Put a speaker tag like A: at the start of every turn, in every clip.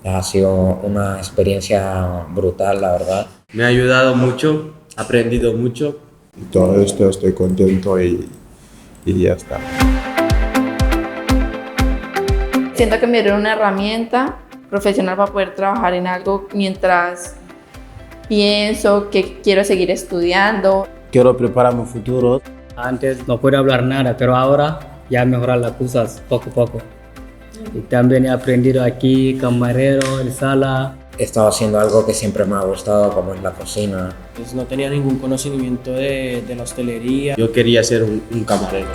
A: Ha sido una experiencia brutal, la verdad.
B: Me ha ayudado mucho, he aprendido mucho.
C: Y todo esto estoy contento y ya está.
D: Siento que me dieron una herramienta profesional para poder trabajar en algo mientras pienso que quiero seguir estudiando.
E: Quiero preparar mi futuro.
F: Antes no podía hablar nada, pero ahora ya mejoran las cosas poco a poco. Y también he aprendido aquí camarero, en sala.
A: He estado haciendo algo que siempre me ha gustado, como es la cocina.
G: Pues no tenía ningún conocimiento de la hostelería.
B: Yo quería ser un camarero.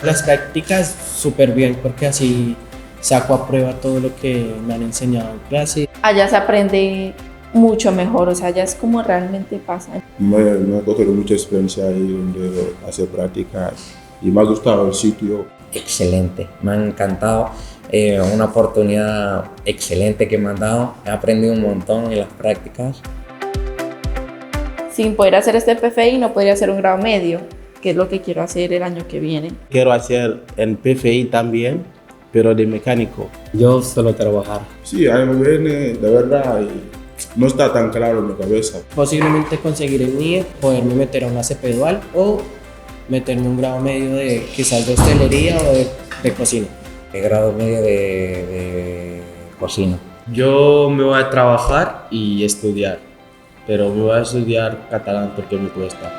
G: Las prácticas súper bien porque así saco a prueba todo lo que me han enseñado en clase.
D: Allá se aprende mucho mejor, o sea, allá es como realmente pasa.
C: Me ha cogido mucha experiencia ahí donde hacer prácticas y me ha gustado el sitio.
A: Excelente, me ha encantado. Una oportunidad excelente que me han dado. He aprendido un montón en las prácticas.
D: Sin poder hacer este PFI no podría hacer un grado medio, que es lo que quiero hacer el año que viene.
E: Quiero hacer en PFI también, pero de mecánico.
F: Yo solo trabajar.
C: Sí, a mí me viene de verdad y no está tan claro en mi cabeza.
G: Posiblemente conseguir el NIE, poderme meter a una CP dual o meterme un grado medio de quizás de hostelería o de cocina.
A: El grado medio de cocina.
B: Yo me voy a trabajar y estudiar, pero me voy a estudiar catalán porque me cuesta.